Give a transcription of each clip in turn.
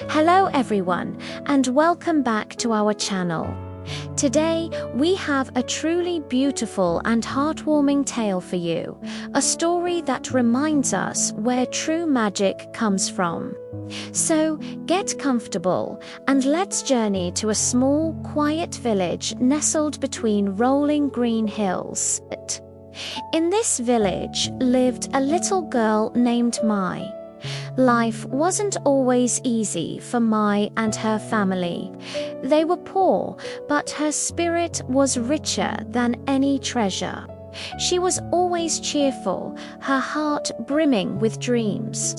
Hello everyone, and welcome back to our channel. Today, we have a truly beautiful and heartwarming tale for you, a story that reminds us where true magic comes from. So, get comfortable and let's journey to a small, quiet village nestled between rolling green hills. In this village lived a little girl named Mai. Life wasn't always easy for Mai and her family. They were poor, but her spirit was richer than any treasure. She was always cheerful, her heart brimming with dreams.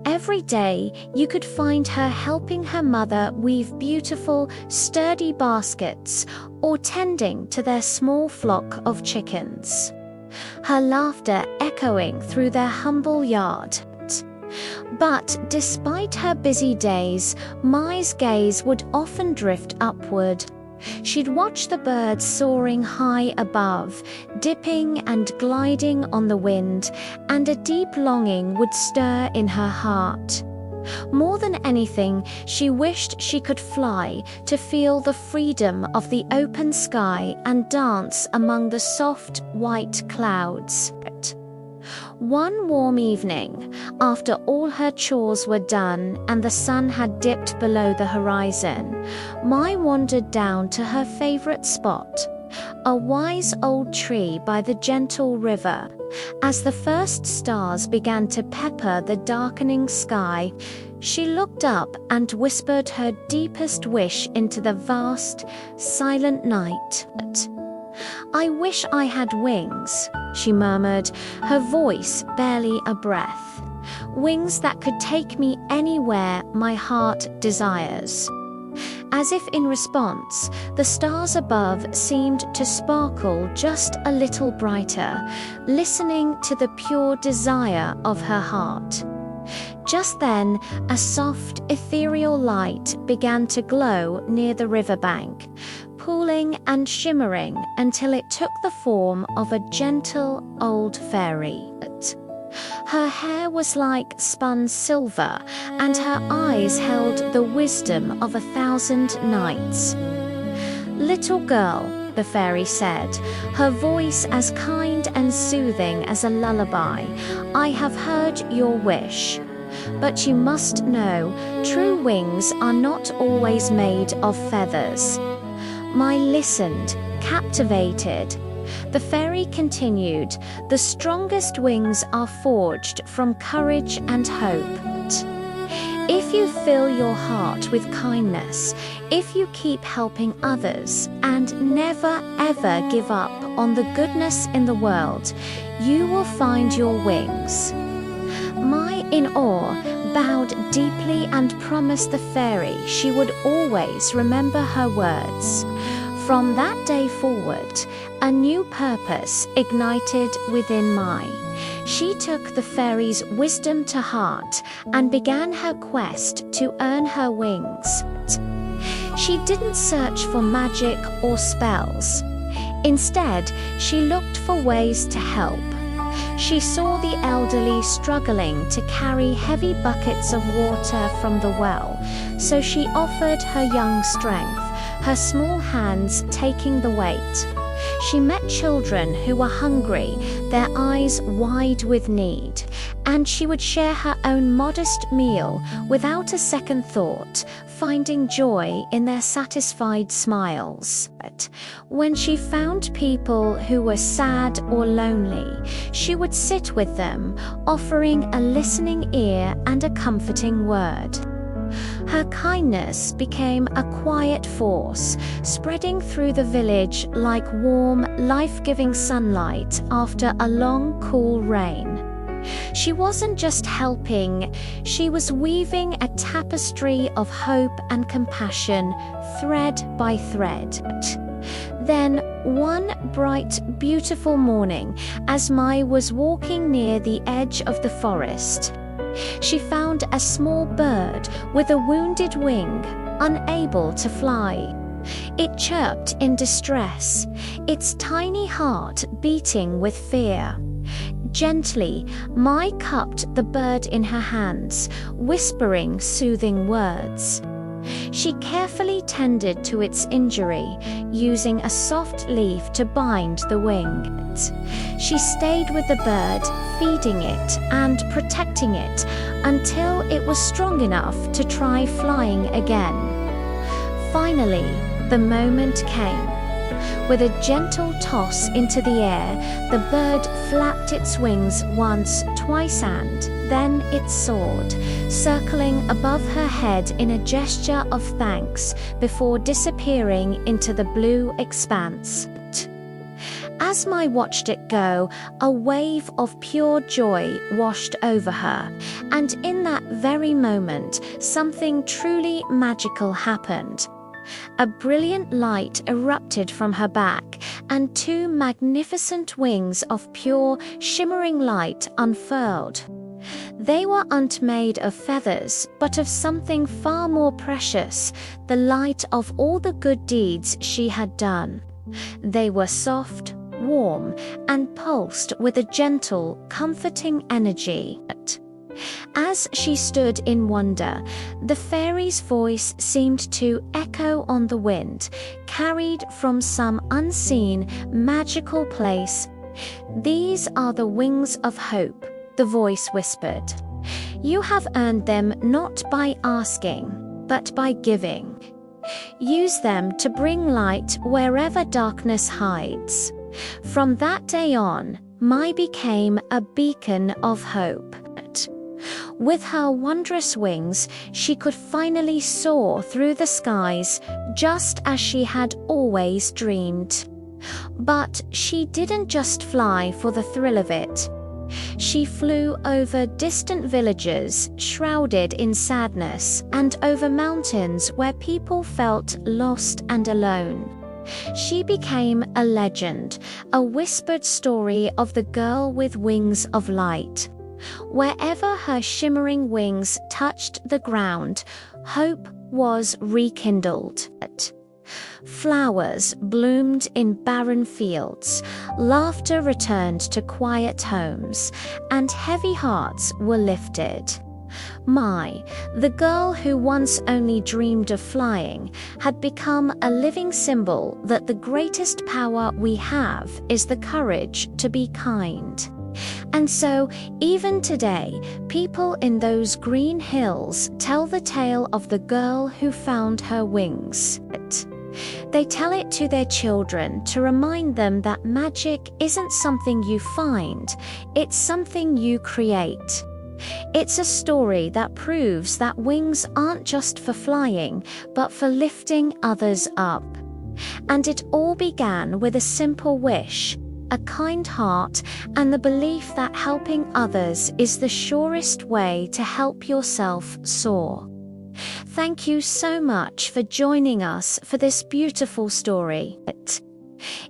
Every day, you could find her helping her mother weave beautiful, sturdy baskets or tending to their small flock of chickens. Her laughter echoing through their humble yard. But despite her busy days, Mai's gaze would often drift upward. She'd watch the birds soaring high above, dipping and gliding on the wind, and a deep longing would stir in her heart. More than anything, she wished she could fly to feel the freedom of the open sky and dance among the soft, white clouds. One warm evening, after all her chores were done and the sun had dipped below the horizon, Mai wandered down to her favorite spot, a wise old tree by the gentle river. As the first stars began to pepper the darkening sky, she looked up and whispered her deepest wish into the vast, silent night. "I wish I had wings," she murmured, her voice barely a breath. "Wings that could take me anywhere my heart desires." As if in response, the stars above seemed to sparkle just a little brighter, listening to the pure desire of her heart. Just then, a soft, ethereal light began to glow near the riverbank, pooling and shimmering until it took the form of a gentle old fairy. Her hair was like spun silver, and her eyes held the wisdom of 1,000 nights. "Little girl," the fairy said, her voice as kind and soothing as a lullaby, "I have heard your wish. But you must know, true wings are not always made of feathers." Mai listened, captivated. The fairy continued, "The strongest wings are forged from courage and hope. If you fill your heart with kindness, if you keep helping others, and never ever give up on the goodness in the world, you will find your wings." Mai, in awe, bowed deeply and promised the fairy she would always remember her words. From that day forward, a new purpose ignited within Mai. She took the fairy's wisdom to heart and began her quest to earn her wings. She didn't search for magic or spells. Instead, she looked for ways to help. She saw the elderly struggling to carry heavy buckets of water from the well, so she offered her young strength, her small hands taking the weight. She met children who were hungry, their eyes wide with need, and she would share her own modest meal without a second thought, finding joy in their satisfied smiles. But when she found people who were sad or lonely, she would sit with them, offering a listening ear and a comforting word. Her kindness became a quiet force, spreading through the village like warm, life-giving sunlight after a long, cool rain. She wasn't just helping, she was weaving a tapestry of hope and compassion, thread by thread. Then, one bright, beautiful morning, as Mai was walking near the edge of the forest, she found a small bird with a wounded wing, unable to fly. It chirped in distress, its tiny heart beating with fear. Gently, Mai cupped the bird in her hands, whispering soothing words. She carefully tended to its injury, using a soft leaf to bind the wing. She stayed with the bird, feeding it and protecting it until it was strong enough to try flying again. Finally, the moment came. With a gentle toss into the air, the bird flapped its wings once, twice, and then it soared, circling above her head in a gesture of thanks before disappearing into the blue expanse. As Mai watched it go, a wave of pure joy washed over her, and in that very moment, something truly magical happened. A brilliant light erupted from her back, and two magnificent wings of pure, shimmering light unfurled. They weren't made of feathers, but of something far more precious, the light of all the good deeds she had done. They were soft, warm, and pulsed with a gentle, comforting energy. As she stood in wonder, the fairy's voice seemed to echo on the wind, carried from some unseen, magical place. "These are the wings of hope," the voice whispered. "You have earned them not by asking, but by giving. Use them to bring light wherever darkness hides." From that day on, Mai became a beacon of hope. With her wondrous wings, she could finally soar through the skies, just as she had always dreamed. But she didn't just fly for the thrill of it. She flew over distant villages shrouded in sadness, and over mountains where people felt lost and alone. She became a legend, a whispered story of the girl with wings of light. Wherever her shimmering wings touched the ground, hope was rekindled. Flowers bloomed in barren fields, laughter returned to quiet homes, and heavy hearts were lifted. Mai, the girl who once only dreamed of flying, had become a living symbol that the greatest power we have is the courage to be kind. And so, even today, people in those green hills tell the tale of the girl who found her wings. They tell it to their children to remind them that magic isn't something you find, it's something you create. It's a story that proves that wings aren't just for flying, but for lifting others up. And it all began with a simple wish, a kind heart, and the belief that helping others is the surest way to help yourself soar. Thank you so much for joining us for this beautiful story.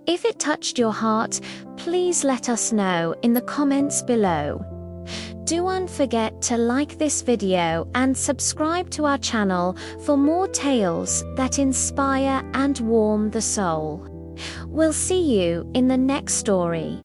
If it touched your heart, please let us know in the comments below. Don't forget to like this video and subscribe to our channel for more tales that inspire and warm the soul. We'll see you in the next story.